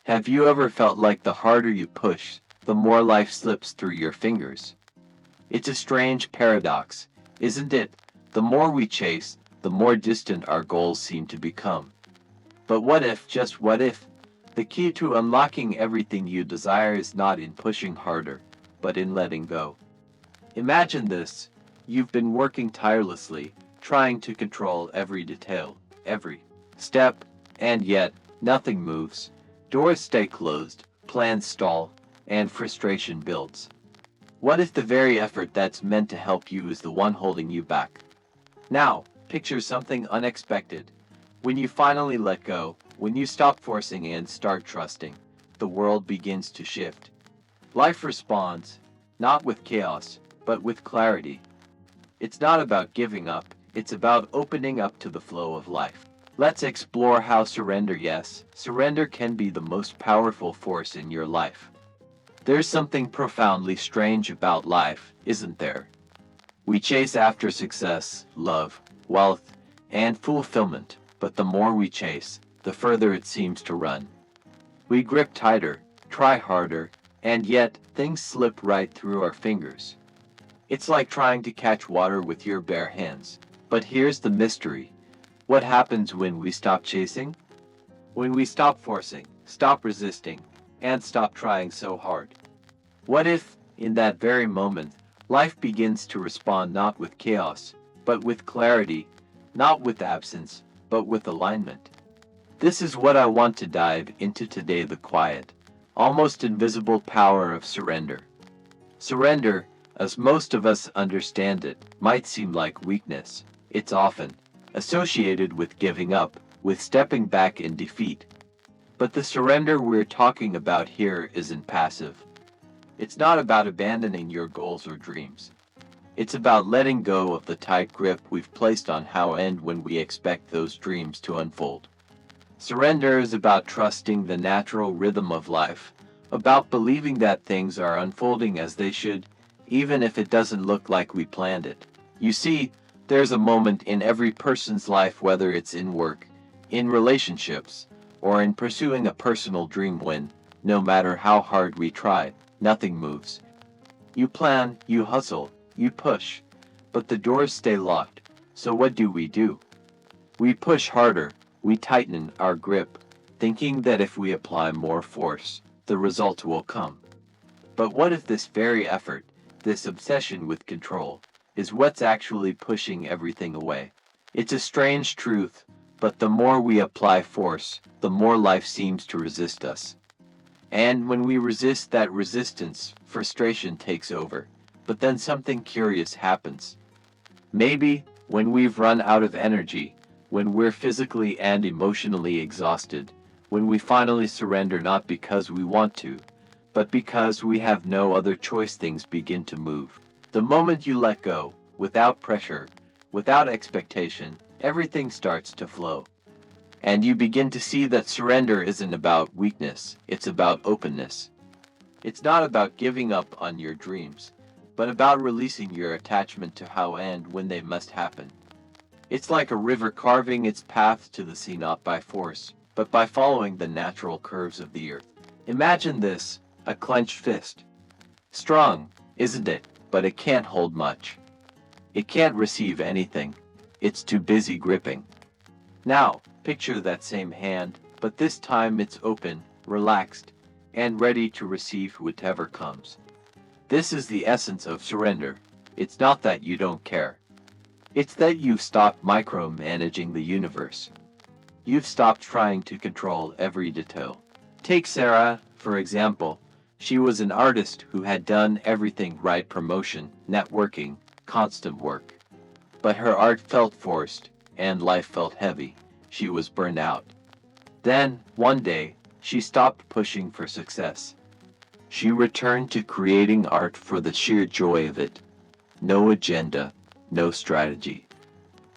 Have you ever felt like the harder you push, the more life slips through your fingers? It's a strange paradox, isn't it? The more we chase, the more distant our goals seem to become. But what if, just what if, the key to unlocking everything you desire is not in pushing harder, but in letting go? Imagine this. You've been working tirelessly, trying to control every detail, every step, and yet, nothing moves. Doors stay closed, plans stall, and frustration builds. What if the very effort that's meant to help you is the one holding you back? Now, picture something unexpected. When you finally let go, when you stop forcing and start trusting, the world begins to shift. Life responds, not with chaos, but with clarity. It's not about giving up, it's about opening up to the flow of life. Let's explore how surrender can be the most powerful force in your life. There's something profoundly strange about life, isn't there? We chase after success, love, wealth, and fulfillment, but the more we chase, the further it seems to run. We grip tighter, try harder, and yet things slip right through our fingers. It's like trying to catch water with your bare hands. But here's the mystery. What happens when we stop chasing? When we stop forcing, stop resisting, and stop trying so hard? What if, in that very moment, life begins to respond not with chaos, but with clarity, not with absence, but with alignment? This is what I want to dive into today: the quiet, almost invisible power of surrender. Surrender, as most of us understand it, might seem like weakness. It's often associated with giving up, with stepping back in defeat. But the surrender we're talking about here isn't passive. It's not about abandoning your goals or dreams. It's about letting go of the tight grip we've placed on how and when we expect those dreams to unfold. Surrender is about trusting the natural rhythm of life, about believing that things are unfolding as they should, even if it doesn't look like we planned it. You see, there's a moment in every person's life, whether it's in work, in relationships, or in pursuing a personal dream, when, no matter how hard we try, nothing moves. You plan, you hustle, you push, but the doors stay locked. So what do? We push harder, we tighten our grip, thinking that if we apply more force, the results will come. But what if this very effort, this obsession with control, is what's actually pushing everything away? It's a strange truth, but the more we apply force, the more life seems to resist us. And when we resist, that resistance, frustration takes over. But then something curious happens. Maybe, when we've run out of energy, when we're physically and emotionally exhausted, when we finally surrender, not because we want to, but because we have no other choice, things begin to move. The moment you let go, without pressure, without expectation, everything starts to flow. And you begin to see that surrender isn't about weakness, it's about openness. It's not about giving up on your dreams, but about releasing your attachment to how and when they must happen. It's like a river carving its path to the sea, not by force, but by following the natural curves of the earth. Imagine this: a clenched fist. Strong, isn't it? But it can't hold much. It can't receive anything. It's too busy gripping. Now, picture that same hand, but this time it's open, relaxed, and ready to receive whatever comes. This is the essence of surrender. It's not that you don't care. It's that you've stopped micromanaging the universe. You've stopped trying to control every detail. Take Sarah, for example. She was an artist who had done everything right: promotion, networking, constant work. But her art felt forced, and life felt heavy. She was burned out. Then, one day, she stopped pushing for success. She returned to creating art for the sheer joy of it. No agenda, no strategy.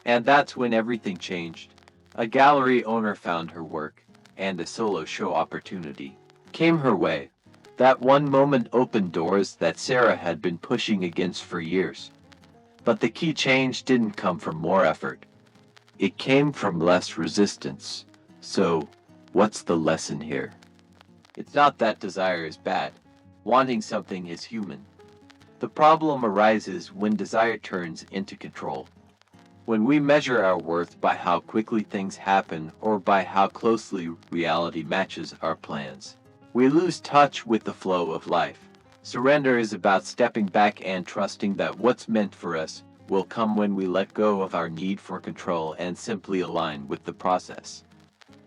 And that's when everything changed. A gallery owner found her work, and a solo show opportunity came her way. That one moment opened doors that Sarah had been pushing against for years. But the key change didn't come from more effort. It came from less resistance. So, what's the lesson here? It's not that desire is bad. Wanting something is human. The problem arises when desire turns into control. When we measure our worth by how quickly things happen or by how closely reality matches our plans, we lose touch with the flow of life. Surrender is about stepping back and trusting that what's meant for us will come when we let go of our need for control and simply align with the process.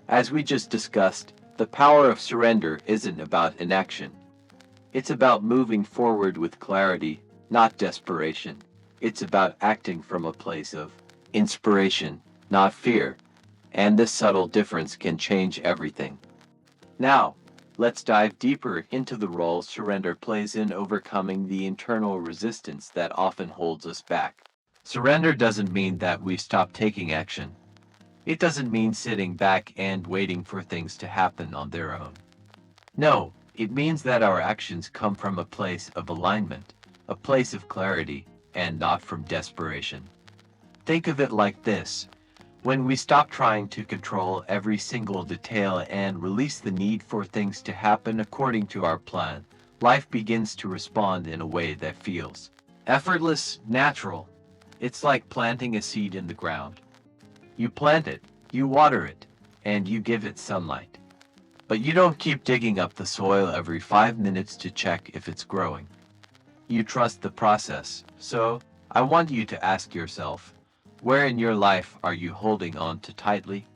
As we just discussed, the power of surrender isn't about inaction. It's about moving forward with clarity, not desperation. It's about acting from a place of inspiration, not fear. And this subtle difference can change everything. Now, let's dive deeper into the role surrender plays in overcoming the internal resistance that often holds us back. Surrender doesn't mean that we stop taking action. It doesn't mean sitting back and waiting for things to happen on their own. No, it means that our actions come from a place of alignment, a place of clarity, and not from desperation. Think of it like this. When we stop trying to control every single detail and release the need for things to happen according to our plan, life begins to respond in a way that feels effortless, natural. It's like planting a seed in the ground. You plant it, you water it, and you give it sunlight. But you don't keep digging up the soil every 5 minutes to check if it's growing. You trust the process. So, I want you to ask yourself, where in your life are you holding on to tightly?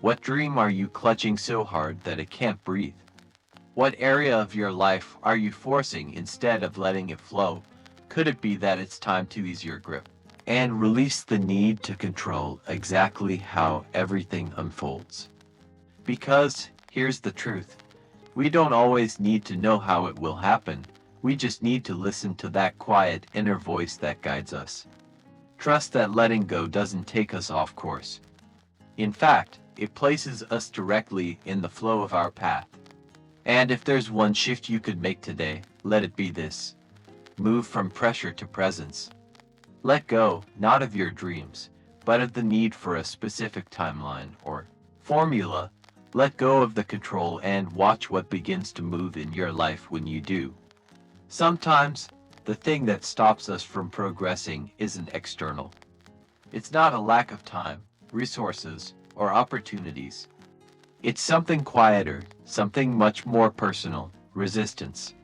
What dream are you clutching so hard that it can't breathe? What area of your life are you forcing instead of letting it flow? Could it be that it's time to ease your grip and release the need to control exactly how everything unfolds? Because, here's the truth, we don't always need to know how it will happen. We just need to listen to that quiet inner voice that guides us. Trust that letting go doesn't take us off course. In fact, it places us directly in the flow of our path. And if there's one shift you could make today, let it be this. Move from pressure to presence. Let go, not of your dreams, but of the need for a specific timeline or formula. Let go of the control and watch what begins to move in your life when you do. Sometimes, the thing that stops us from progressing isn't external. It's not a lack of time, resources, or opportunities. It's something quieter, something much more personal, resistance.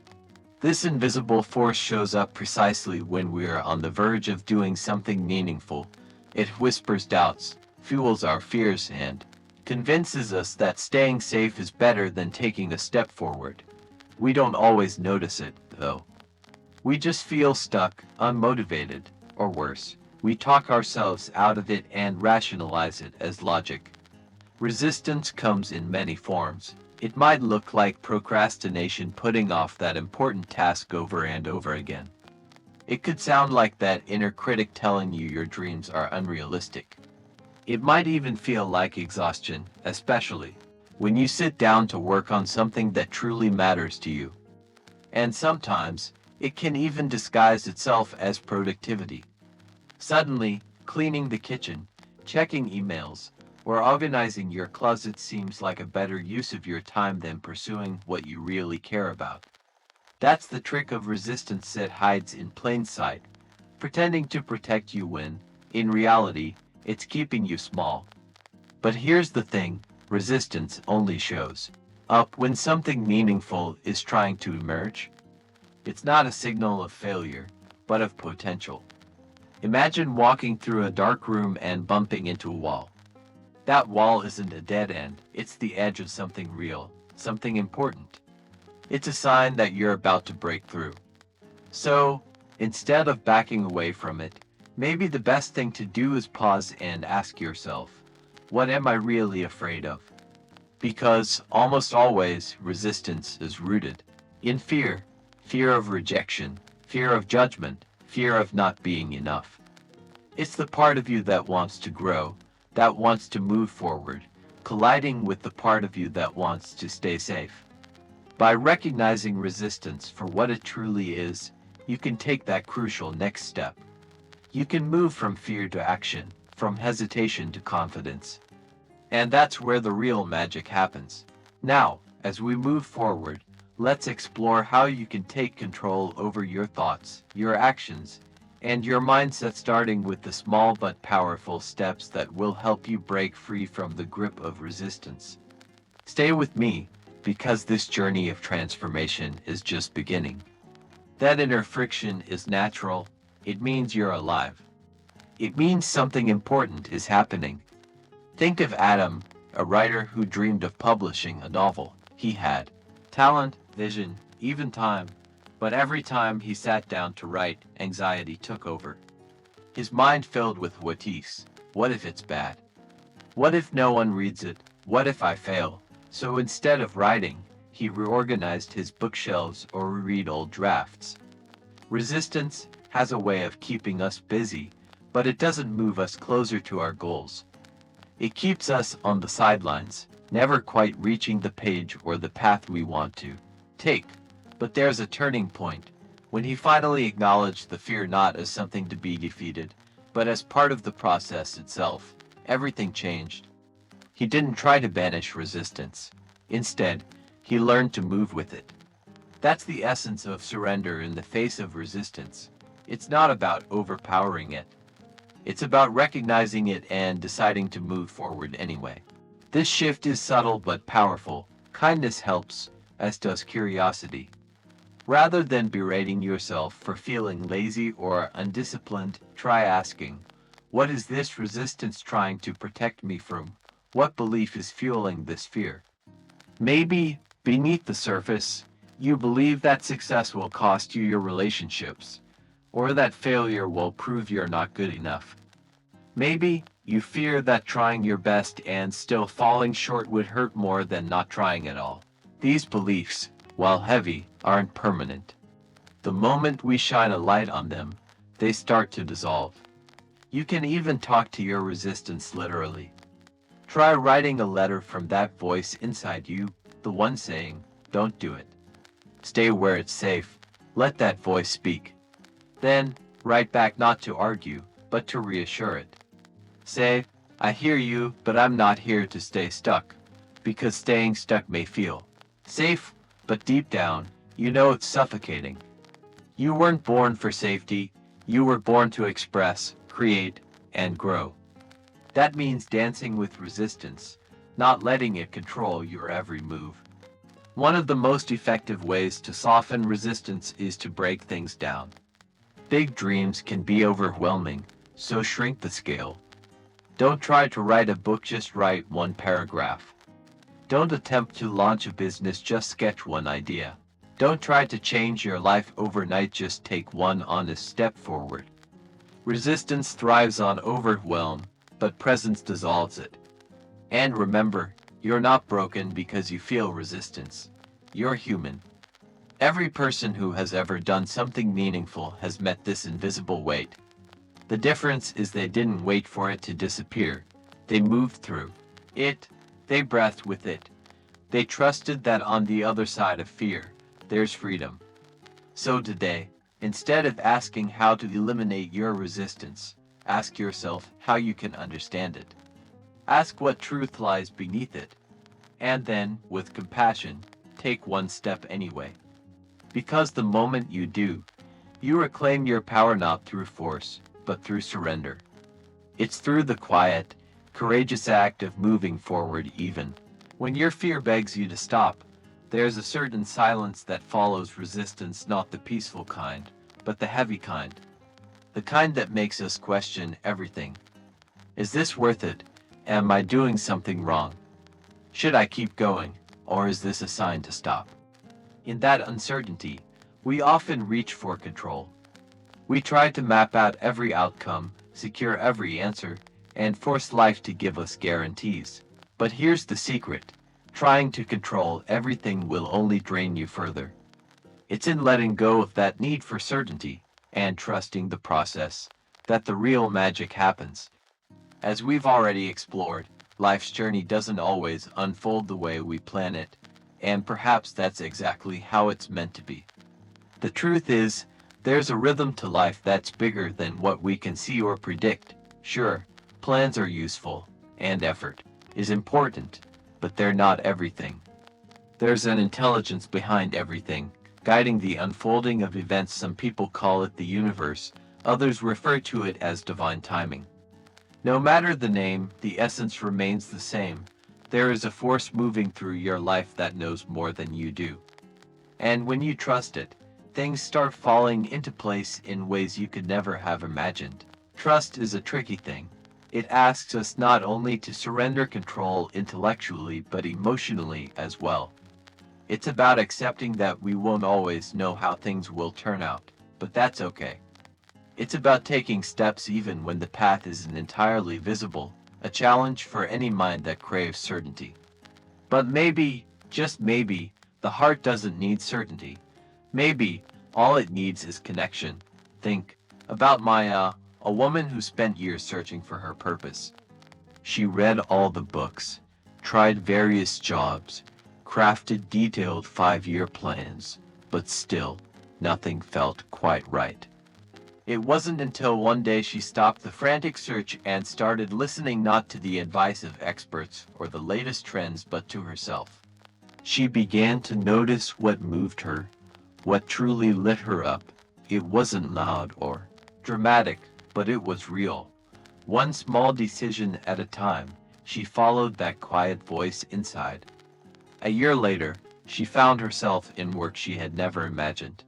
This invisible force shows up precisely when we are on the verge of doing something meaningful. It whispers doubts, fuels our fears, and convinces us that staying safe is better than taking a step forward. We don't always notice it, though. We just feel stuck, unmotivated, or worse, we talk ourselves out of it and rationalize it as logic. Resistance comes in many forms. It might look like procrastination, putting off that important task over and over again. It could sound like that inner critic telling you your dreams are unrealistic. It might even feel like exhaustion, especially when you sit down to work on something that truly matters to you. And sometimes, it can even disguise itself as productivity. Suddenly, cleaning the kitchen, checking emails, or organizing your closet seems like a better use of your time than pursuing what you really care about. That's the trick of resistance that hides in plain sight, pretending to protect you when, in reality, it's keeping you small. But here's the thing, resistance only shows up when something meaningful is trying to emerge. It's not a signal of failure, but of potential. Imagine walking through a dark room and bumping into a wall. That wall isn't a dead end, it's the edge of something real, something important. It's a sign that you're about to break through. So, instead of backing away from it, maybe the best thing to do is pause and ask yourself, what am I really afraid of? Because almost always resistance is rooted in fear. Fear of rejection, fear of judgment, fear of not being enough. It's the part of you that wants to grow, that wants to move forward, colliding with the part of you that wants to stay safe. By recognizing resistance for what it truly is, you can take that crucial next step. You can move from fear to action, from hesitation to confidence. And that's where the real magic happens. Now, As we move forward, let's explore how you can take control over your thoughts, your actions, and your mindset, starting with the small but powerful steps that will help you break free from the grip of resistance. Stay with me, because this journey of transformation is just beginning. That inner friction is natural. It means you're alive. It means something important is happening. Think of Adam, a writer who dreamed of publishing a novel. He had talent, vision, even time, but every time he sat down to write, anxiety took over. His mind filled with what ifs. What if it's bad? What if no one reads it? What if I fail? So instead of writing, he reorganized his bookshelves or reread old drafts. Resistance has a way of keeping us busy, but it doesn't move us closer to our goals. It keeps us on the sidelines, never quite reaching the page or the path we want to take. But there's a turning point, when he finally acknowledged the fear not as something to be defeated, but as part of the process itself. Everything changed. He didn't try to banish resistance. Instead, he learned to move with it. That's the essence of surrender in the face of resistance. It's not about overpowering it. It's about recognizing it and deciding to move forward anyway. This shift is subtle but powerful. Kindness helps, as does curiosity. Rather than berating yourself for feeling lazy or undisciplined, try asking, what is this resistance trying to protect me from? What belief is fueling this fear? Maybe, beneath the surface, you believe that success will cost you your relationships, or that failure will prove you're not good enough. Maybe, you fear that trying your best and still falling short would hurt more than not trying at all. These beliefs, while heavy, aren't permanent. The moment we shine a light on them, they start to dissolve. You can even talk to your resistance literally. Try writing a letter from that voice inside you, the one saying, don't do it. Stay where it's safe. Let that voice speak. Then, write back, not to argue, but to reassure it. Say, I hear you, but I'm not here to stay stuck, because staying stuck may feel safe, but deep down, you know it's suffocating. You weren't born for safety. You were born to express, create, and grow. That means dancing with resistance, not letting it control your every move. One of the most effective ways to soften resistance is to break things down. Big dreams can be overwhelming, so shrink the scale. Don't try to write a book, just write one paragraph. Don't attempt to launch a business, just sketch one idea. Don't try to change your life overnight, just take one honest step forward. Resistance thrives on overwhelm, but presence dissolves it. And remember, you're not broken because you feel resistance. You're human. Every person who has ever done something meaningful has met this invisible weight. The difference is they didn't wait for it to disappear. They moved through it. They breathed with it. They trusted that on the other side of fear, there's freedom. So today, instead of asking how to eliminate your resistance, ask yourself how you can understand it. Ask what truth lies beneath it. And then, with compassion, take one step anyway. Because the moment you do, you reclaim your power, not through force, but through surrender. It's through the quiet, courageous act of moving forward even when your fear begs you to stop. There's a certain silence that follows resistance, not the peaceful kind, but the heavy kind. The kind that makes us question everything. Is this worth it? Am I doing something wrong? Should I keep going, or is this a sign to stop? In that uncertainty, we often reach for control. We try to map out every outcome, secure every answer, and force life to give us guarantees. But here's the secret. Trying to control everything will only drain you further. It's in letting go of that need for certainty and trusting the process that the real magic happens. As we've already explored, life's journey doesn't always unfold the way we plan it, and perhaps that's exactly how it's meant to be. The truth is, there's a rhythm to life that's bigger than what we can see or predict. Sure, plans are useful, and effort is important, but they're not everything. There's an intelligence behind everything, guiding the unfolding of events. Some people call it the universe, others refer to it as divine timing. No matter the name, the essence remains the same. There is a force moving through your life that knows more than you do. And when you trust it, things start falling into place in ways you could never have imagined. Trust is a tricky thing. It asks us not only to surrender control intellectually but emotionally as well. It's about accepting that we won't always know how things will turn out, but that's okay. It's about taking steps even when the path isn't entirely visible, a challenge for any mind that craves certainty. But maybe, just maybe, the heart doesn't need certainty. Maybe, all it needs is connection. Think about Maya, a woman who spent years searching for her purpose. She read all the books, tried various jobs, crafted detailed 5-year plans, but still, nothing felt quite right. It wasn't until one day she stopped the frantic search and started listening not to the advice of experts or the latest trends but to herself. She began to notice what moved her, what truly lit her up. It wasn't loud or dramatic, but it was real. One small decision at a time, she followed that quiet voice inside. A year later, she found herself in work she had never imagined.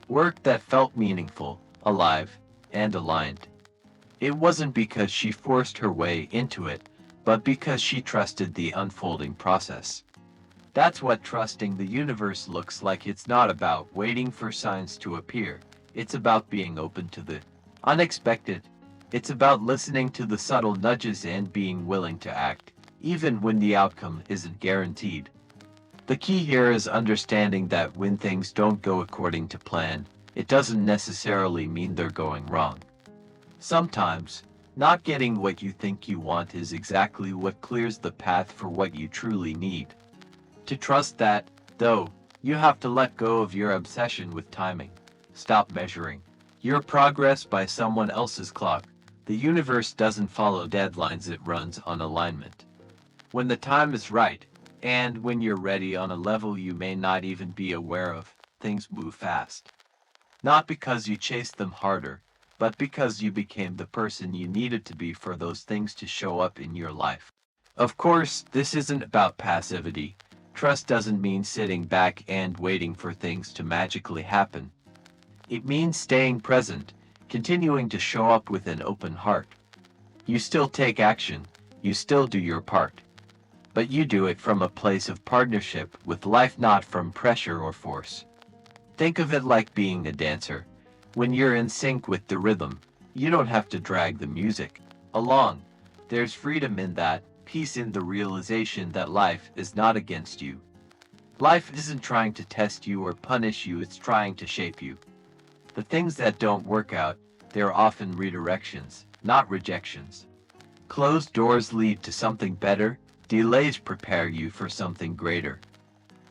Work that felt meaningful, alive, and aligned. It wasn't because she forced her way into it, but because she trusted the unfolding process. That's what trusting the universe looks like. It's not about waiting for signs to appear. It's about being open to the unexpected. It's about listening to the subtle nudges and being willing to act, even when the outcome isn't guaranteed. The key here is understanding that when things don't go according to plan, it doesn't necessarily mean they're going wrong. Sometimes, not getting what you think you want is exactly what clears the path for what you truly need. To trust that, though, you have to let go of your obsession with timing. Stop measuring your progress by someone else's clock. The universe doesn't follow deadlines, it runs on alignment. When the time is right, and when you're ready on a level you may not even be aware of, things move fast. Not because you chased them harder, but because you became the person you needed to be for those things to show up in your life. Of course, this isn't about passivity. Trust doesn't mean sitting back and waiting for things to magically happen. It means staying present, continuing to show up with an open heart. You still take action, you still do your part. But you do it from a place of partnership with life, not from pressure or force. Think of it like being a dancer. When you're in sync with the rhythm, you don't have to drag the music along. There's freedom in that, peace in the realization that life is not against you. Life isn't trying to test you or punish you, it's trying to shape you. The things that don't work out, they're often redirections, not rejections. Closed doors lead to something better, delays prepare you for something greater.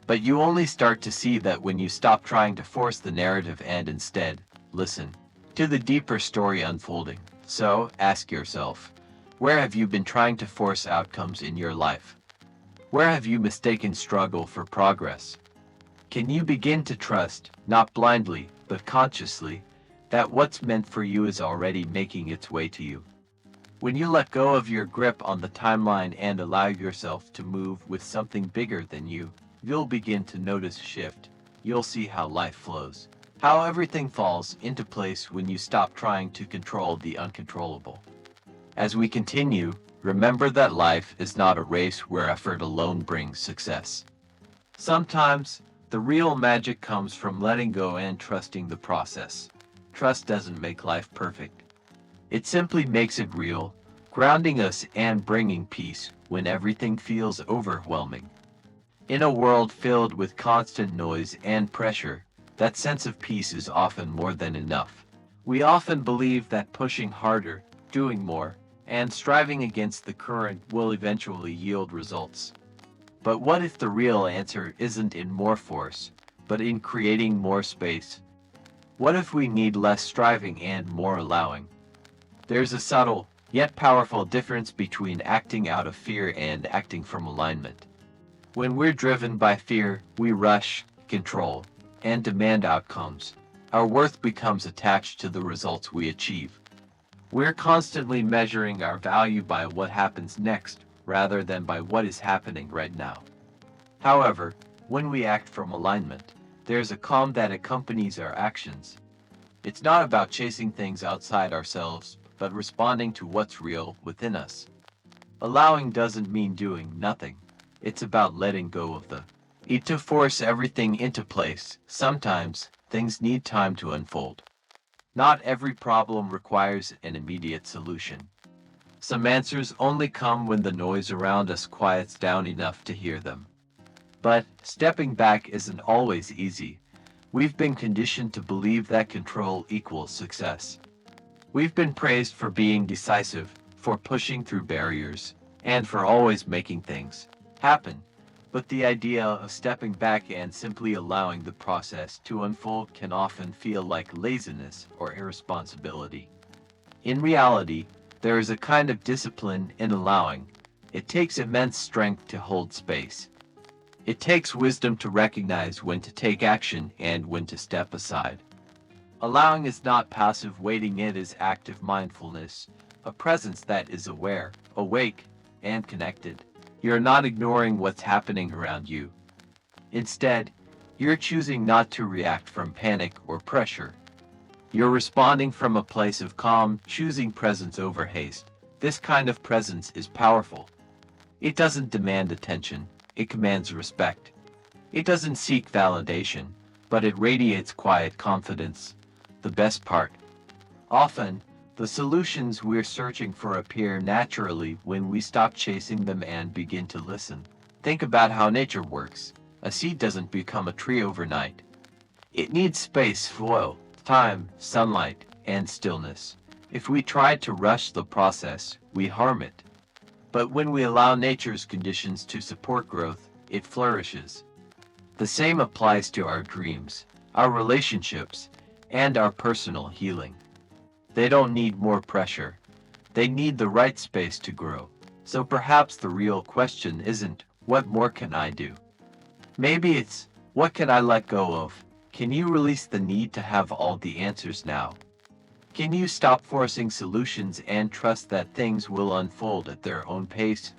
But you only start to see that when you stop trying to force the narrative and instead, listen to the deeper story unfolding. So, ask yourself, where have you been trying to force outcomes in your life? Where have you mistaken struggle for progress? Can you begin to trust, not blindly, but consciously, that what's meant for you is already making its way to you? When you let go of your grip on the timeline and allow yourself to move with something bigger than you, you'll begin to notice a shift. You'll see how life flows, how everything falls into place when you stop trying to control the uncontrollable. As we continue, remember that life is not a race where effort alone brings success. Sometimes, the real magic comes from letting go and trusting the process. Trust doesn't make life perfect. It simply makes it real, grounding us and bringing peace when everything feels overwhelming. In a world filled with constant noise and pressure, that sense of peace is often more than enough. We often believe that pushing harder, doing more, and striving against the current will eventually yield results. But what if the real answer isn't in more force, but in creating more space? What if we need less striving and more allowing? There's a subtle, yet powerful difference between acting out of fear and acting from alignment. When we're driven by fear, we rush, control, and demand outcomes. Our worth becomes attached to the results we achieve. We're constantly measuring our value by what happens next, rather than by what is happening right now. However, when we act from alignment, there's a calm that accompanies our actions. It's not about chasing things outside ourselves, but responding to what's real within us. Allowing doesn't mean doing nothing. It's about letting go of the need to force everything into place. Sometimes, things need time to unfold. Not every problem requires an immediate solution. Some answers only come when the noise around us quiets down enough to hear them. But stepping back isn't always easy. We've been conditioned to believe that control equals success. We've been praised for being decisive, for pushing through barriers, and for always making things happen. But the idea of stepping back and simply allowing the process to unfold can often feel like laziness or irresponsibility. In reality, there is a kind of discipline in allowing. It takes immense strength to hold space. It takes wisdom to recognize when to take action and when to step aside. Allowing is not passive waiting, it is active mindfulness, a presence that is aware, awake, and connected. You're not ignoring what's happening around you. Instead, you're choosing not to react from panic or pressure. You're responding from a place of calm, choosing presence over haste. This kind of presence is powerful. It doesn't demand attention, it commands respect. It doesn't seek validation, but it radiates quiet confidence. The best part. Often, the solutions we're searching for appear naturally when we stop chasing them and begin to listen. Think about how nature works. A seed doesn't become a tree overnight. It needs space, soil, time, sunlight, and stillness. If we try to rush the process, we harm it. But when we allow nature's conditions to support growth, it flourishes. The same applies to our dreams, our relationships, and our personal healing. They don't need more pressure. They need the right space to grow. So perhaps the real question isn't, what more can I do? Maybe it's, what can I let go of? Can you release the need to have all the answers now? Can you stop forcing solutions and trust that things will unfold at their own pace?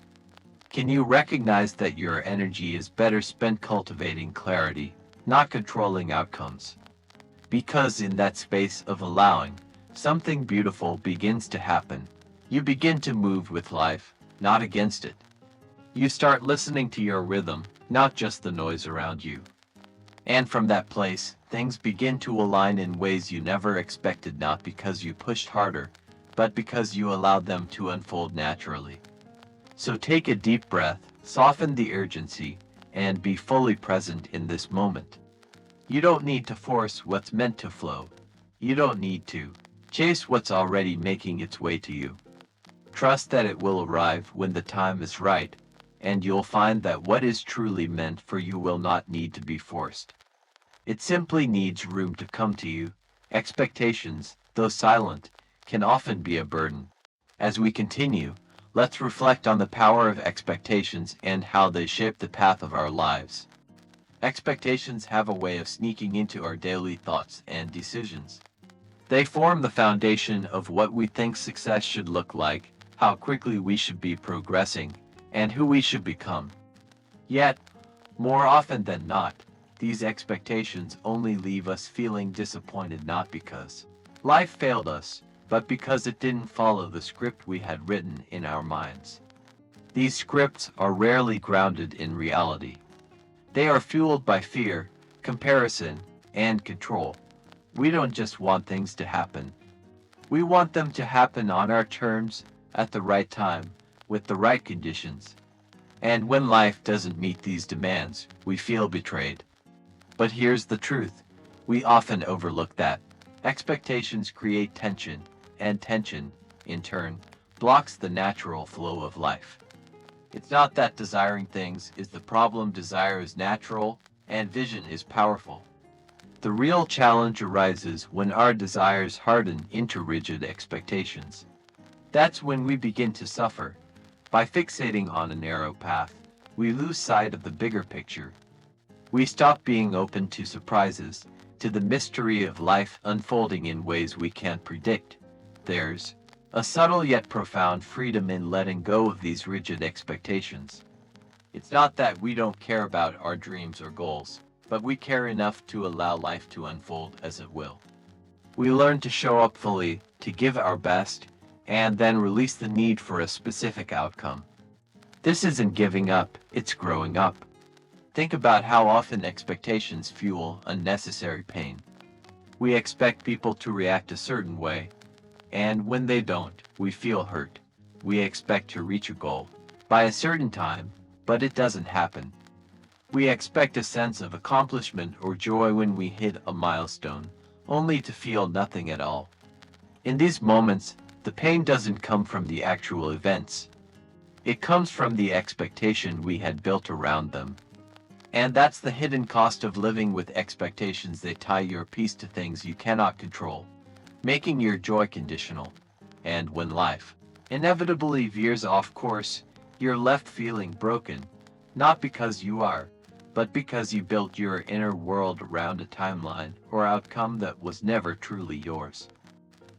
Can you recognize that your energy is better spent cultivating clarity, not controlling outcomes? Because in that space of allowing, something beautiful begins to happen. You begin to move with life, not against it. You start listening to your rhythm, not just the noise around you. And from that place, things begin to align in ways you never expected, not because you pushed harder, but because you allowed them to unfold naturally. So take a deep breath, soften the urgency, and be fully present in this moment. You don't need to force what's meant to flow. You don't need to chase what's already making its way to you. Trust that it will arrive when the time is right, and you'll find that what is truly meant for you will not need to be forced. It simply needs room to come to you. Expectations, though silent, can often be a burden. As we continue, let's reflect on the power of expectations and how they shape the path of our lives. Expectations have a way of sneaking into our daily thoughts and decisions. They form the foundation of what we think success should look like, how quickly we should be progressing, and who we should become. Yet, more often than not, these expectations only leave us feeling disappointed, not because life failed us, but because it didn't follow the script we had written in our minds. These scripts are rarely grounded in reality. They are fueled by fear, comparison, and control. We don't just want things to happen. We want them to happen on our terms, at the right time, with the right conditions. And when life doesn't meet these demands, we feel betrayed. But here's the truth. We often overlook that. Expectations create tension, and tension, in turn, blocks the natural flow of life. It's not that desiring things is the problem. Desire is natural, and vision is powerful. The real challenge arises when our desires harden into rigid expectations. That's when we begin to suffer. By fixating on a narrow path, we lose sight of the bigger picture. We stop being open to surprises, to the mystery of life unfolding in ways we can't predict. There's a subtle yet profound freedom in letting go of these rigid expectations. It's not that we don't care about our dreams or goals, but we care enough to allow life to unfold as it will. We learn to show up fully, to give our best, and then release the need for a specific outcome. This isn't giving up, it's growing up. Think about how often expectations fuel unnecessary pain. We expect people to react a certain way, and when they don't, we feel hurt. We expect to reach a goal by a certain time, but it doesn't happen. We expect a sense of accomplishment or joy when we hit a milestone, only to feel nothing at all. In these moments, the pain doesn't come from the actual events. It comes from the expectation we had built around them. And that's the hidden cost of living with expectations. They tie your peace to things you cannot control, making your joy conditional. And when life inevitably veers off course, you're left feeling broken, not because you are, but because you built your inner world around a timeline or outcome that was never truly yours.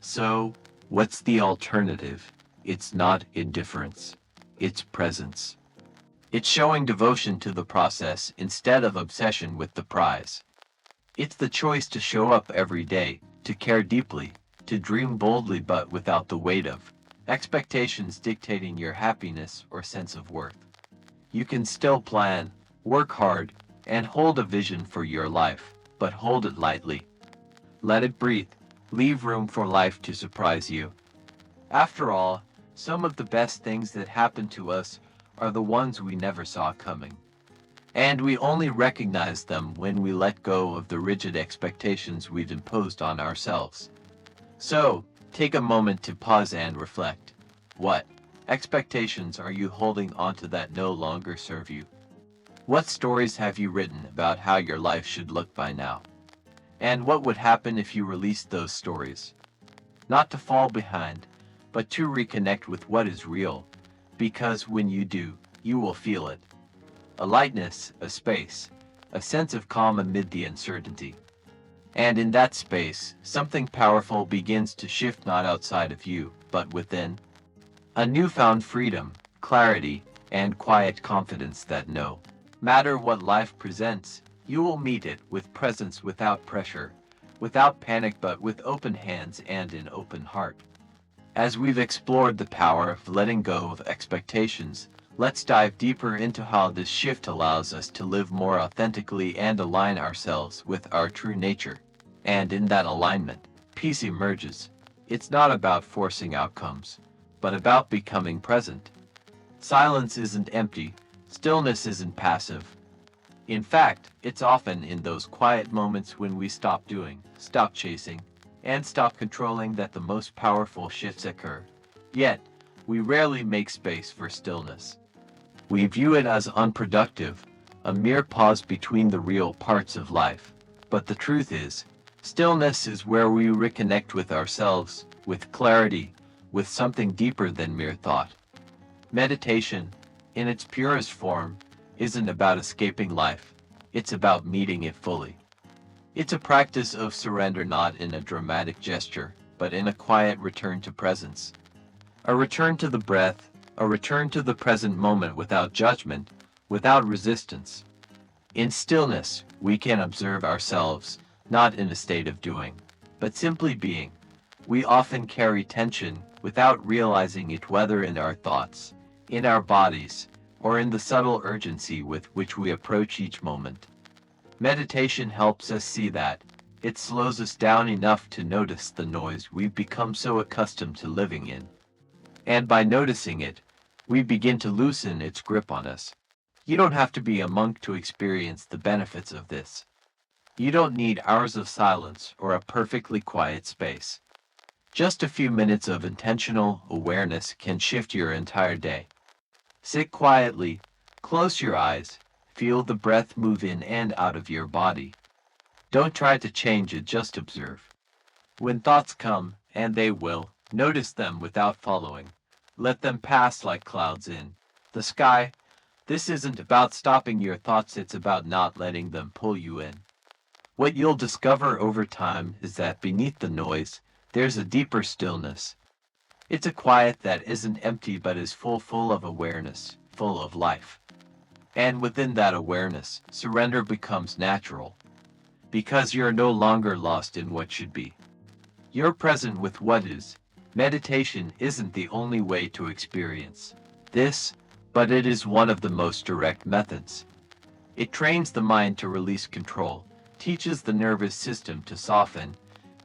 So, what's the alternative? It's not indifference. It's presence. It's showing devotion to the process instead of obsession with the prize. It's the choice to show up every day, to care deeply, to dream boldly but without the weight of expectations dictating your happiness or sense of worth. You can still plan, work hard, and hold a vision for your life, but hold it lightly. Let it breathe. Leave room for life to surprise you. After all, some of the best things that happen to us are the ones we never saw coming. And we only recognize them when we let go of the rigid expectations we've imposed on ourselves. So, take a moment to pause and reflect. What expectations are you holding onto that no longer serve you? What stories have you written about how your life should look by now? And what would happen if you released those stories? Not to fall behind, but to reconnect with what is real, because when you do, you will feel it. A lightness, a space, a sense of calm amid the uncertainty. And in that space, something powerful begins to shift, not outside of you, but within. A newfound freedom, clarity, and quiet confidence that no matter what life presents, you will meet it with presence, without pressure, without panic, but with open hands and an open heart. As we've explored the power of letting go of expectations, let's dive deeper into how this shift allows us to live more authentically and align ourselves with our true nature. And in that alignment, peace emerges. It's not about forcing outcomes, but about becoming present. Silence isn't empty, stillness isn't passive. In fact, it's often in those quiet moments when we stop doing, stop chasing, and stop controlling that the most powerful shifts occur. Yet, we rarely make space for stillness. We view it as unproductive, a mere pause between the real parts of life. But the truth is, stillness is where we reconnect with ourselves, with clarity, with something deeper than mere thought. Meditation, in its purest form, isn't about escaping life. It's about meeting it fully. It's a practice of surrender, not in a dramatic gesture, but in a quiet return to presence. A return to the breath, a return to the present moment without judgment, without resistance. In stillness, we can observe ourselves, not in a state of doing, but simply being. We often carry tension without realizing it, whether in our thoughts, in our bodies, or in the subtle urgency with which we approach each moment. Meditation helps us see that. It slows us down enough to notice the noise we've become so accustomed to living in. And by noticing it, we begin to loosen its grip on us. You don't have to be a monk to experience the benefits of this. You don't need hours of silence or a perfectly quiet space. Just a few minutes of intentional awareness can shift your entire day. Sit quietly, close your eyes, feel the breath move in and out of your body. Don't try to change it, just observe. When thoughts come, and they will, notice them without following. Let them pass like clouds in the sky, This isn't about stopping your thoughts, it's about not letting them pull you in. What you'll discover over time is that beneath the noise, there's a deeper stillness. It's a quiet that isn't empty but is full of awareness, full of life. And within that awareness, surrender becomes natural. Because you're no longer lost in what should be. You're present with what is. Meditation isn't the only way to experience this, but it is one of the most direct methods. It trains the mind to release control, teaches the nervous system to soften,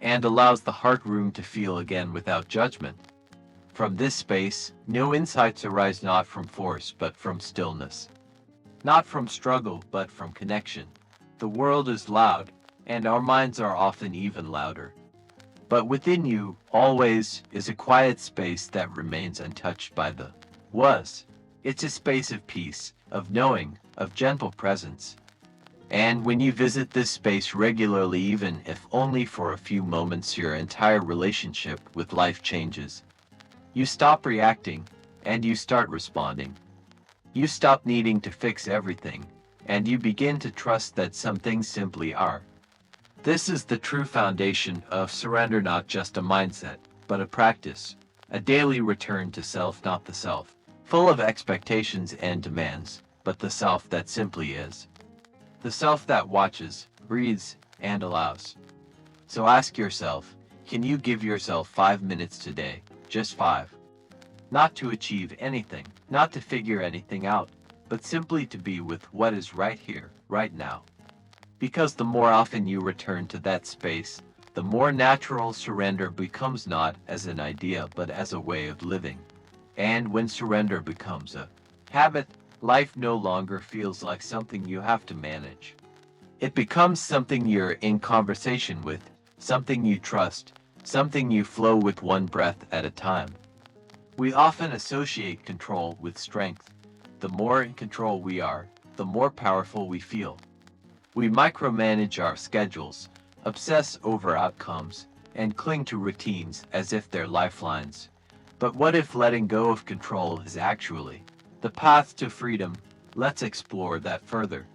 and allows the heart room to feel again without judgment. From this space, new insights arise not from force but from stillness. Not from struggle but from connection. The world is loud, and our minds are often even louder. But within you, always, is a quiet space that remains untouched by the was. It's a space of peace, of knowing, of gentle presence. And when you visit this space regularly, even if only for a few moments, your entire relationship with life changes. You stop reacting, and you start responding. You stop needing to fix everything, and you begin to trust that some things simply are. This is the true foundation of surrender, not just a mindset, but a practice, a daily return to self, not the self, full of expectations and demands, but the self that simply is. The self that watches, breathes, and allows. So ask yourself, can you give yourself 5 minutes today, just 5? Not to achieve anything, not to figure anything out, but simply to be with what is right here, right now. Because the more often you return to that space, the more natural surrender becomes, not as an idea but as a way of living. And when surrender becomes a habit, life no longer feels like something you have to manage. It becomes something you're in conversation with, something you trust, something you flow with one breath at a time. We often associate control with strength. The more in control we are, the more powerful we feel. We micromanage our schedules, obsess over outcomes, and cling to routines as if they're lifelines. But what if letting go of control is actually the path to freedom? Let's explore that further.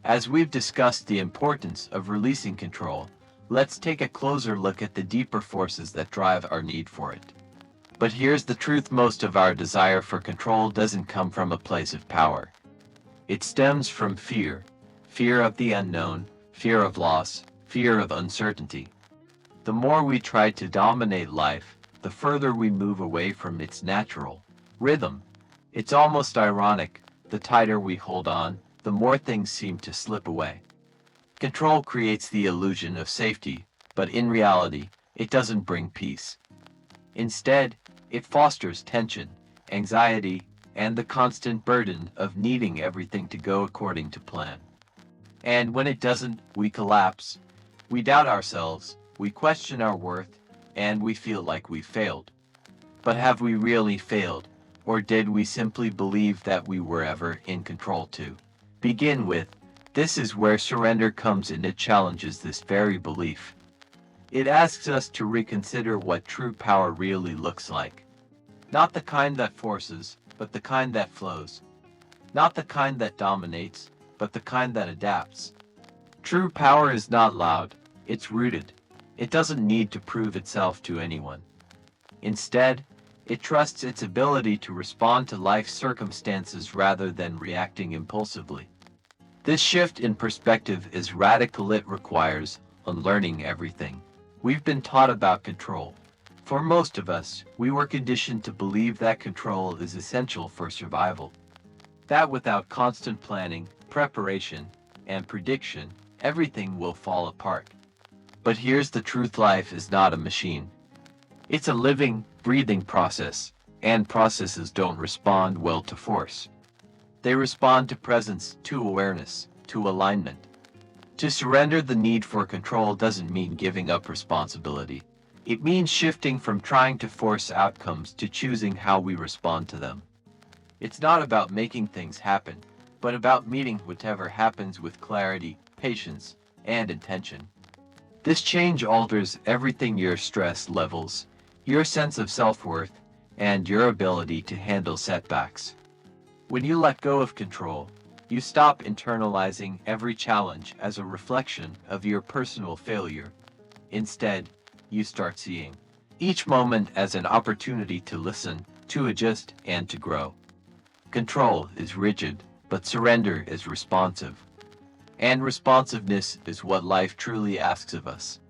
As we've discussed the importance of releasing control, let's take a closer look at the deeper forces that drive our need for it. But here's the truth: most of our desire for control doesn't come from a place of power. It stems from fear. Fear of the unknown, fear of loss, fear of uncertainty. The more we try to dominate life, the further we move away from its natural rhythm. It's almost ironic, the tighter we hold on, the more things seem to slip away. Control creates the illusion of safety, but in reality, it doesn't bring peace. Instead, it fosters tension, anxiety, and the constant burden of needing everything to go according to plan. And when it doesn't, we collapse. We doubt ourselves, we question our worth, and we feel like we've failed. But have we really failed? Or did we simply believe that we were ever in control to begin with? This is where surrender comes in. It challenges this very belief. It asks us to reconsider what true power really looks like. Not the kind that forces, but the kind that flows. Not the kind that dominates, but the kind that adapts. True power is not loud, it's rooted. It doesn't need to prove itself to anyone. Instead, it trusts its ability to respond to life's circumstances rather than reacting impulsively. This shift in perspective is radical. It requires unlearning everything we've been taught about control. For most of us, we were conditioned to believe that control is essential for survival. That without constant planning, preparation, and prediction, everything will fall apart. But here's the truth: life is not a machine. It's a living, breathing process, and processes don't respond well to force. They respond to presence, to awareness, to alignment. To surrender the need for control doesn't mean giving up responsibility. It means shifting from trying to force outcomes to choosing how we respond to them. It's not about making things happen, but about meeting whatever happens with clarity, patience, and intention. This change alters everything: your stress levels, your sense of self-worth, and your ability to handle setbacks. When you let go of control, you stop internalizing every challenge as a reflection of your personal failure. Instead, you start seeing each moment as an opportunity to listen, to adjust, and to grow. Control is rigid, but surrender is responsive. And responsiveness is what life truly asks of us.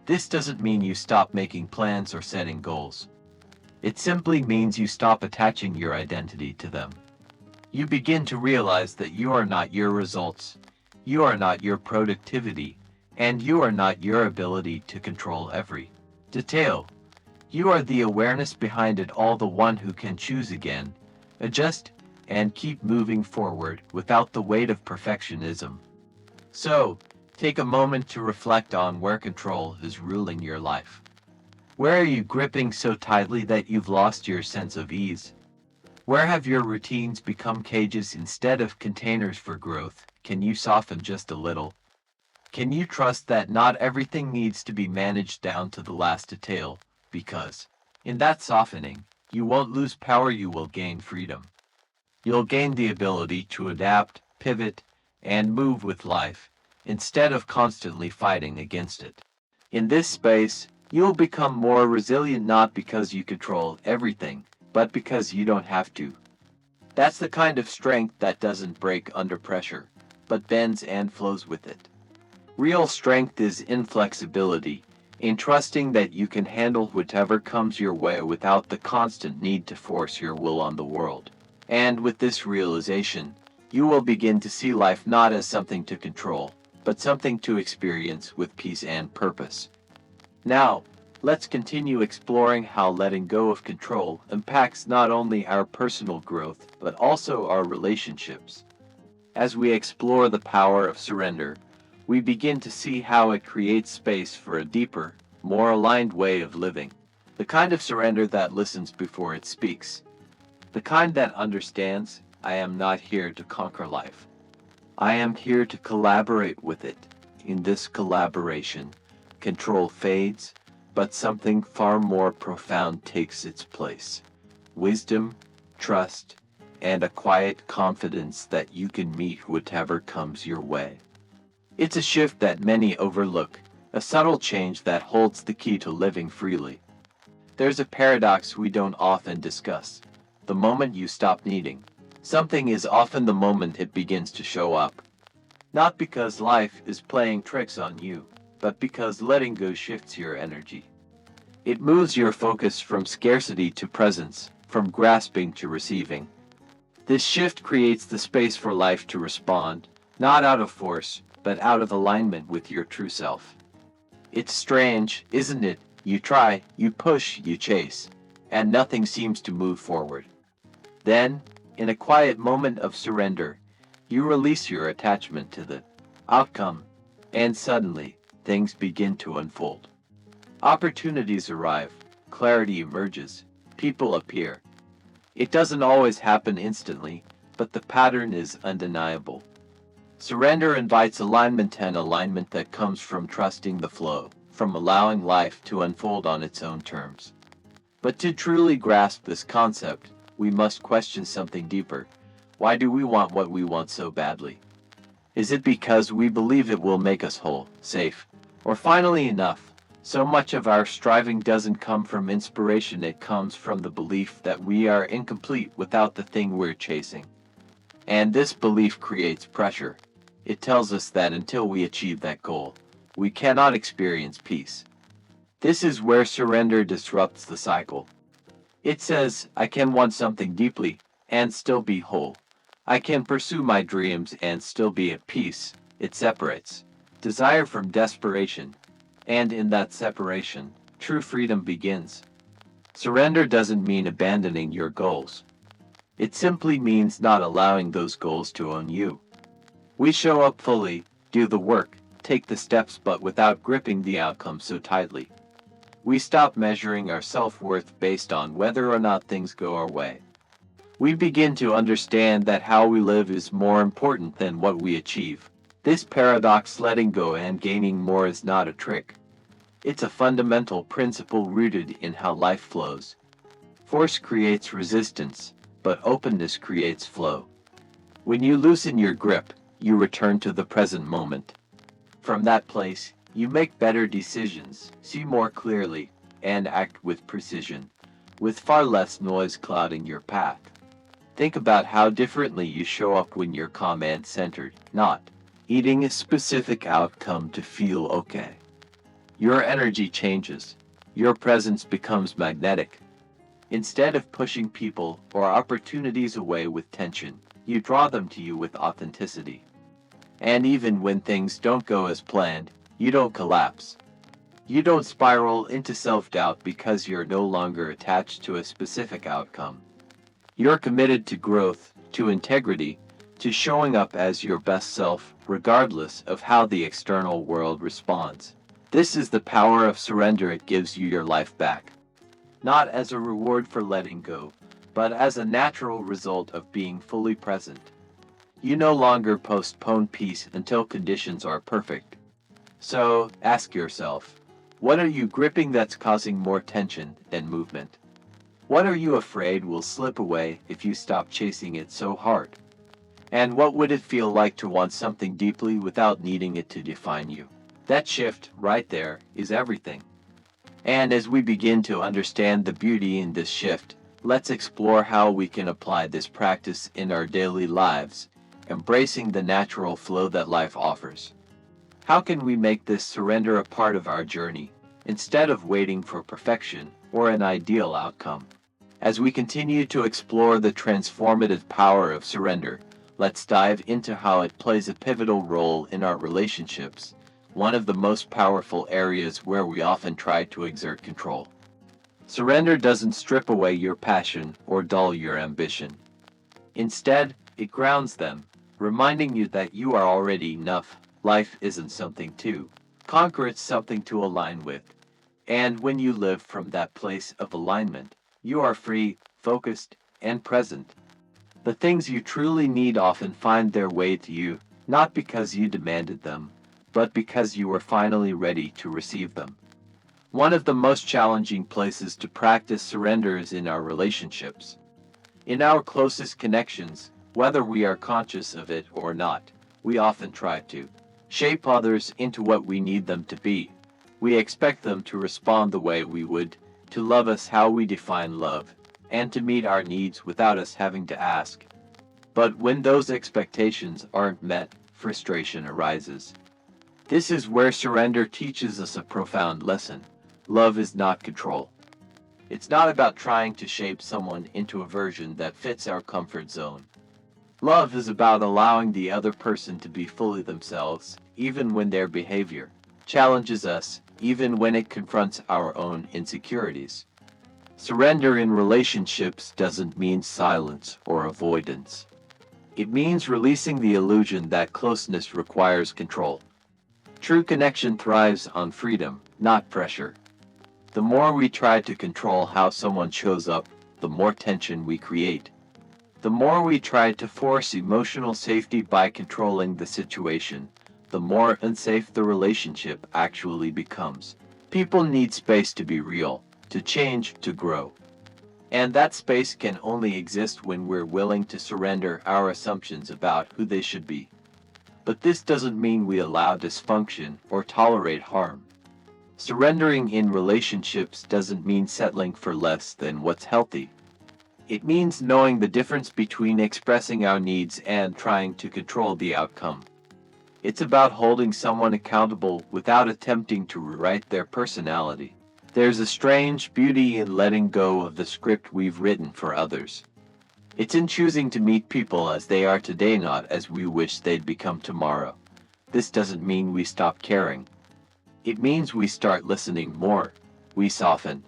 This doesn't mean you stop making plans or setting goals. It simply means you stop attaching your identity to them. You begin to realize that you are not your results, you are not your productivity, and you are not your ability to control every detail. You are the awareness behind it all, the one who can choose again, adjust, and keep moving forward without the weight of perfectionism. So, take a moment to reflect on where control is ruling your life. Where are you gripping so tightly that you've lost your sense of ease? Where have your routines become cages instead of containers for growth? Can you soften just a little? Can you trust that not everything needs to be managed down to the last detail? Because, in that softening, you won't lose power, you will gain freedom. You'll gain the ability to adapt, pivot, and move with life, instead of constantly fighting against it. In this space, you'll become more resilient, not because you control everything, but because you don't have to. That's the kind of strength that doesn't break under pressure, but bends and flows with it. Real strength is inflexibility, in trusting that you can handle whatever comes your way without the constant need to force your will on the world. And with this realization, you will begin to see life not as something to control, but something to experience with peace and purpose. Now, let's continue exploring how letting go of control impacts not only our personal growth, but also our relationships. As we explore the power of surrender, we begin to see how it creates space for a deeper, more aligned way of living. The kind of surrender that listens before it speaks. The kind that understands, I am not here to conquer life. I am here to collaborate with it. In this collaboration, control fades, but something far more profound takes its place. Wisdom, trust, and a quiet confidence that you can meet whatever comes your way. It's a shift that many overlook, a subtle change that holds the key to living freely. There's a paradox we don't often discuss. The moment you stop needing something is often the moment it begins to show up. Not because life is playing tricks on you, but because letting go shifts your energy. It moves your focus from scarcity to presence, from grasping to receiving. This shift creates the space for life to respond, not out of force, but out of alignment with your true self. It's strange, isn't it? You try, you push, you chase, and nothing seems to move forward. Then, in a quiet moment of surrender, you release your attachment to the outcome, and suddenly, things begin to unfold. Opportunities arrive, clarity emerges, people appear. It doesn't always happen instantly, but the pattern is undeniable. Surrender invites alignment, and alignment that comes from trusting the flow, from allowing life to unfold on its own terms. But to truly grasp this concept, we must question something deeper. Why do we want what we want so badly? Is it because we believe it will make us whole, safe, or finally enough? So much of our striving doesn't come from inspiration, it comes from the belief that we are incomplete without the thing we're chasing. And this belief creates pressure. It tells us that until we achieve that goal, we cannot experience peace. This is where surrender disrupts the cycle. It says, I can want something deeply and still be whole. I can pursue my dreams and still be at peace. It separates desire from desperation, and in that separation, true freedom begins. Surrender doesn't mean abandoning your goals. It simply means not allowing those goals to own you. We show up fully, do the work, take the steps, but without gripping the outcome so tightly. We stop measuring our self-worth based on whether or not things go our way. We begin to understand that how we live is more important than what we achieve. This paradox, letting go and gaining more, is not a trick. It's a fundamental principle rooted in how life flows. Force creates resistance, but openness creates flow. When you loosen your grip, you return to the present moment. From that place, you make better decisions, see more clearly, and act with precision, with far less noise clouding your path. Think about how differently you show up when you're calm and centered, not eating a specific outcome to feel okay. Your energy changes. Your presence becomes magnetic. Instead of pushing people or opportunities away with tension, you draw them to you with authenticity. And even when things don't go as planned, you don't collapse. You don't spiral into self-doubt because you're no longer attached to a specific outcome. You're committed to growth, to integrity, to showing up as your best self, regardless of how the external world responds. This is the power of surrender. It gives you your life back. Not as a reward for letting go, but as a natural result of being fully present. You no longer postpone peace until conditions are perfect. So, ask yourself, what are you gripping that's causing more tension than movement? What are you afraid will slip away if you stop chasing it so hard? And what would it feel like to want something deeply without needing it to define you? That shift, right there, is everything. And as we begin to understand the beauty in this shift, let's explore how we can apply this practice in our daily lives, embracing the natural flow that life offers. How can we make this surrender a part of our journey, instead of waiting for perfection or an ideal outcome? As we continue to explore the transformative power of surrender, let's dive into how it plays a pivotal role in our relationships, one of the most powerful areas where we often try to exert control. Surrender doesn't strip away your passion or dull your ambition. Instead, it grounds them, reminding you that you are already enough. Life isn't something to conquer, it's something to align with. And when you live from that place of alignment, you are free, focused, and present. The things you truly need often find their way to you, not because you demanded them, but because you were finally ready to receive them. One of the most challenging places to practice surrender is in our relationships. In our closest connections, whether we are conscious of it or not, we often try to shape others into what we need them to be. We expect them to respond the way we would, to love us how we define love, and to meet our needs without us having to ask. But when those expectations aren't met, frustration arises. This is where surrender teaches us a profound lesson. Love is not control. It's not about trying to shape someone into a version that fits our comfort zone. Love is about allowing the other person to be fully themselves, even when their behavior challenges us, even when it confronts our own insecurities. Surrender in relationships doesn't mean silence or avoidance. It means releasing the illusion that closeness requires control. True connection thrives on freedom, not pressure. The more we try to control how someone shows up, the more tension we create. The more we try to force emotional safety by controlling the situation, the more unsafe the relationship actually becomes. People need space to be real, to change, to grow. And that space can only exist when we're willing to surrender our assumptions about who they should be. But this doesn't mean we allow dysfunction or tolerate harm. Surrendering in relationships doesn't mean settling for less than what's healthy. It means knowing the difference between expressing our needs and trying to control the outcome. It's about holding someone accountable without attempting to rewrite their personality. There's a strange beauty in letting go of the script we've written for others. It's in choosing to meet people as they are today, not as we wish they'd become tomorrow. This doesn't mean we stop caring. It means we start listening more. We soften.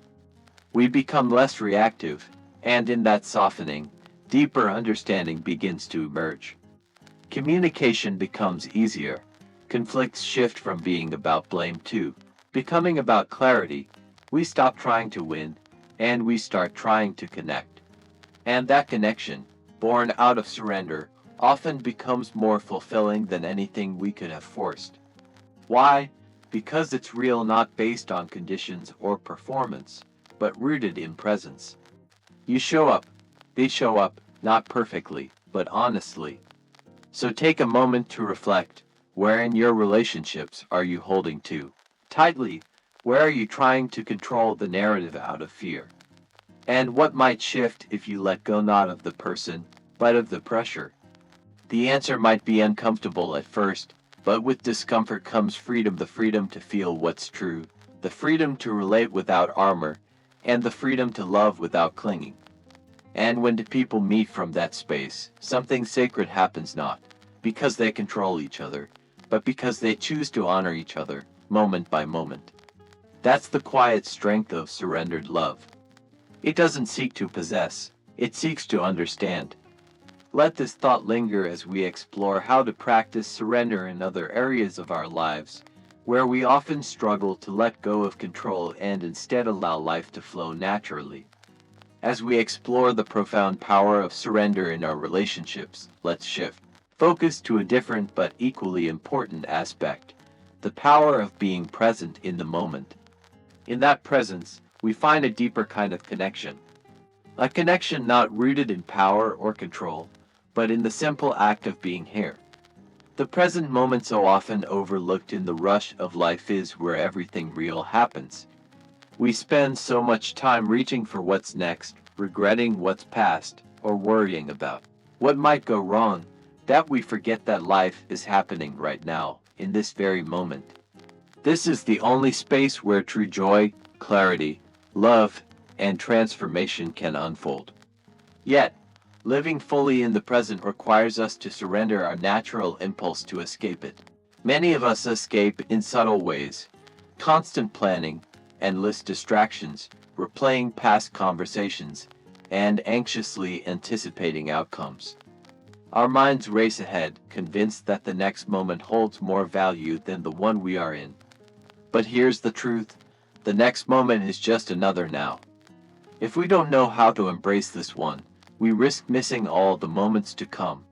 We become less reactive, and in that softening, deeper understanding begins to emerge. Communication becomes easier. Conflicts shift from being about blame to becoming about clarity. We stop trying to win, and we start trying to connect. And that connection, born out of surrender, often becomes more fulfilling than anything we could have forced. Why? Because it's real, not based on conditions or performance, but rooted in presence. You show up, they show up, not perfectly, but honestly. So take a moment to reflect. Where in your relationships are you holding to tightly? Where are you trying to control the narrative out of fear? And what might shift if you let go not of the person, but of the pressure? The answer might be uncomfortable at first, but with discomfort comes freedom, the freedom to feel what's true, the freedom to relate without armor, and the freedom to love without clinging. And when two people meet from that space, something sacred happens, not because they control each other, but because they choose to honor each other, moment by moment. That's the quiet strength of surrendered love. It doesn't seek to possess, it seeks to understand. Let this thought linger as we explore how to practice surrender in other areas of our lives, where we often struggle to let go of control and instead allow life to flow naturally. As we explore the profound power of surrender in our relationships, let's shift focus to a different but equally important aspect: the power of being present in the moment. In that presence, we find a deeper kind of connection. A connection not rooted in power or control, but in the simple act of being here. The present moment, so often overlooked in the rush of life, is where everything real happens. We spend so much time reaching for what's next, regretting what's past, or worrying about what might go wrong, that we forget that life is happening right now, in this very moment. This is the only space where true joy, clarity, love, and transformation can unfold. Yet, living fully in the present requires us to surrender our natural impulse to escape it. Many of us escape in subtle ways: constant planning, endless distractions, replaying past conversations, and anxiously anticipating outcomes. Our minds race ahead, convinced that the next moment holds more value than the one we are in. But here's the truth: the next moment is just another now. If we don't know how to embrace this one, we risk missing all the moments to come.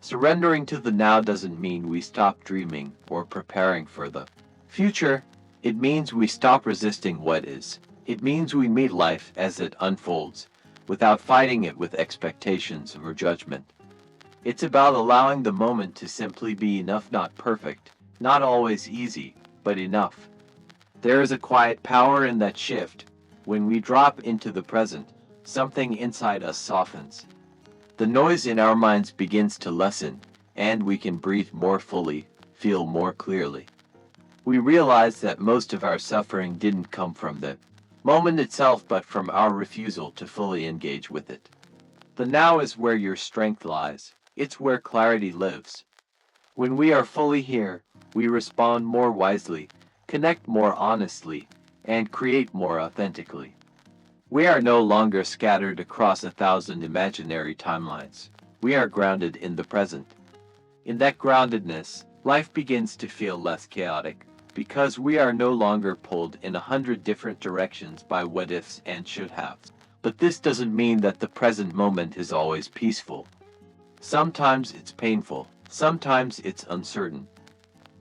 Surrendering to the now doesn't mean we stop dreaming or preparing for the future. It means we stop resisting what is. It means we meet life as it unfolds, without fighting it with expectations or judgment. It's about allowing the moment to simply be enough, not perfect, not always easy, but enough. There is a quiet power in that shift. When we drop into the present, something inside us softens. The noise in our minds begins to lessen, and we can breathe more fully, feel more clearly. We realize that most of our suffering didn't come from the moment itself, but from our refusal to fully engage with it. The now is where your strength lies. It's where clarity lives. When we are fully here, we respond more wisely, connect more honestly, and create more authentically. We are no longer scattered across 1,000 imaginary timelines. We are grounded in the present. In that groundedness, life begins to feel less chaotic, because we are no longer pulled in 100 different directions by what ifs and should haves. But this doesn't mean that the present moment is always peaceful. Sometimes it's painful, sometimes it's uncertain.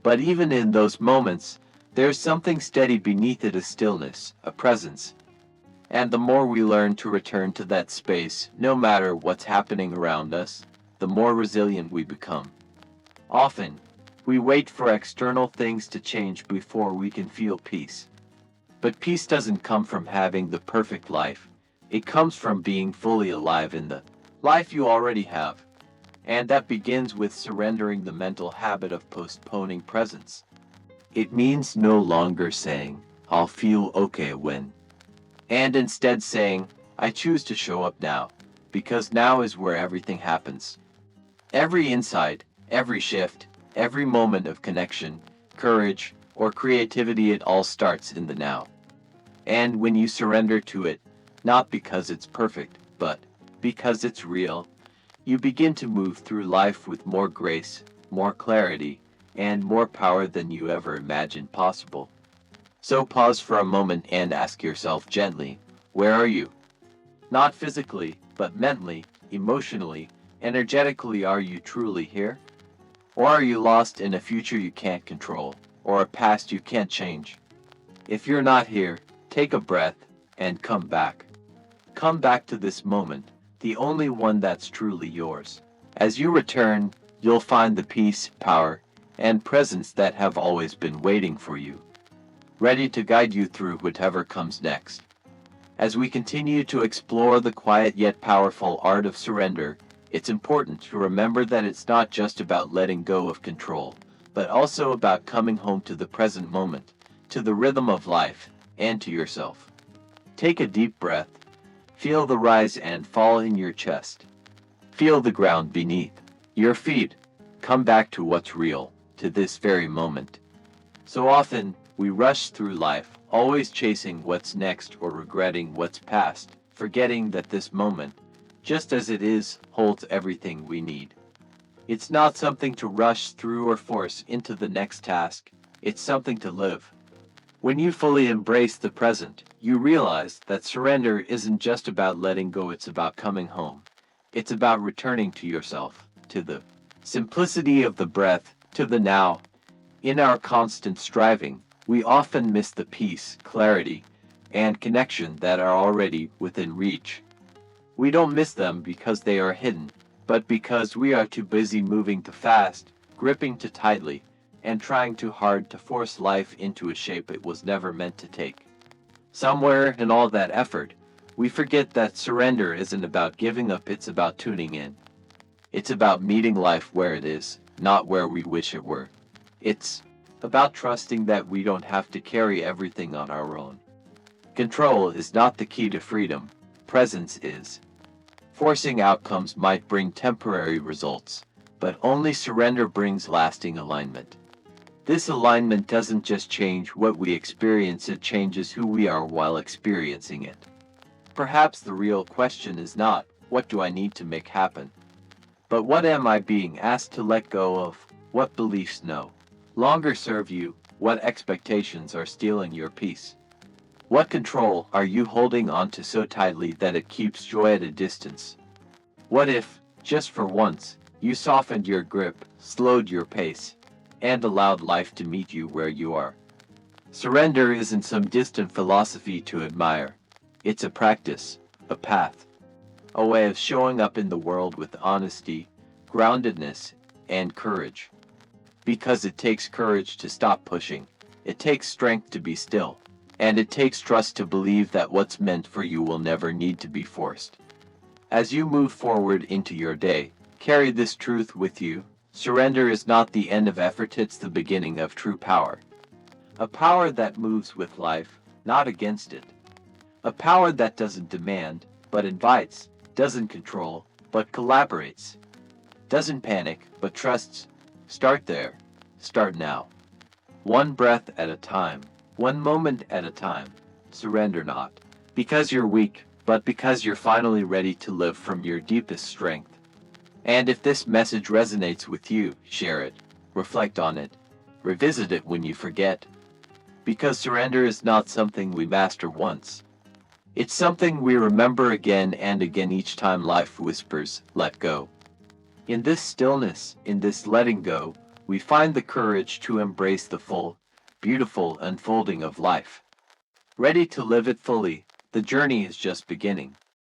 But even in those moments, there's something steady beneath it: a stillness, a presence. And the more we learn to return to that space, no matter what's happening around us, the more resilient we become. Often, we wait for external things to change before we can feel peace. But peace doesn't come from having the perfect life. It comes from being fully alive in the life you already have. And that begins with surrendering the mental habit of postponing presence. It means no longer saying, "I'll feel okay when," and instead saying, "I choose to show up now," because now is where everything happens. Every insight, every shift, every moment of connection, courage, or creativity, it all starts in the now. And when you surrender to it, not because it's perfect, but because it's real, you begin to move through life with more grace, more clarity, and more power than you ever imagined possible. So pause for a moment and ask yourself gently, where are you? Not physically, but mentally, emotionally, energetically. Are you truly here? Or are you lost in a future you can't control, or a past you can't change? If you're not here, take a breath and come back. Come back to this moment, the only one that's truly yours. As you return, you'll find the peace, power, and presence that have always been waiting for you, ready to guide you through whatever comes next. As we continue to explore the quiet yet powerful art of surrender, it's important to remember that it's not just about letting go of control, but also about coming home to the present moment, to the rhythm of life, and to yourself. Take a deep breath. Feel the rise and fall in your chest. Feel the ground beneath your feet. Come back to what's real, to this very moment. So often, we rush through life, always chasing what's next or regretting what's past, forgetting that this moment, just as it is, holds everything we need. It's not something to rush through or force into the next task, it's something to live. When you fully embrace the present, you realize that surrender isn't just about letting go, it's about coming home. It's about returning to yourself, to the simplicity of the breath, to the now. In our constant striving, we often miss the peace, clarity, and connection that are already within reach. We don't miss them because they are hidden, but because we are too busy moving too fast, gripping too tightly, and trying too hard to force life into a shape it was never meant to take. Somewhere in all that effort, we forget that surrender isn't about giving up, it's about tuning in. It's about meeting life where it is, not where we wish it were. It's about trusting that we don't have to carry everything on our own. Control is not the key to freedom, presence is. Forcing outcomes might bring temporary results, but only surrender brings lasting alignment. This alignment doesn't just change what we experience, it changes who we are while experiencing it. Perhaps the real question is not, what do I need to make happen? But what am I being asked to let go of? What beliefs no longer serve you? What expectations are stealing your peace? What control are you holding on to so tightly that it keeps joy at a distance? What if, just for once, you softened your grip, slowed your pace, and allowed life to meet you where you are? Surrender isn't some distant philosophy to admire. It's a practice, a path, a way of showing up in the world with honesty, groundedness, and courage. Because it takes courage to stop pushing, it takes strength to be still, and it takes trust to believe that what's meant for you will never need to be forced. As you move forward into your day, carry this truth with you. Surrender is not the end of effort, it's the beginning of true power. A power that moves with life, not against it. A power that doesn't demand, but invites, doesn't control, but collaborates. Doesn't panic, but trusts. Start there. Start now. One breath at a time. One moment at a time. Surrender not because you're weak, but because you're finally ready to live from your deepest strength. And if this message resonates with you, share it. Reflect on it. Revisit it when you forget. Because surrender is not something we master once. It's something we remember again and again each time life whispers, let go. In this stillness, in this letting go, we find the courage to embrace the full, beautiful unfolding of life. Ready to live it fully, the journey is just beginning.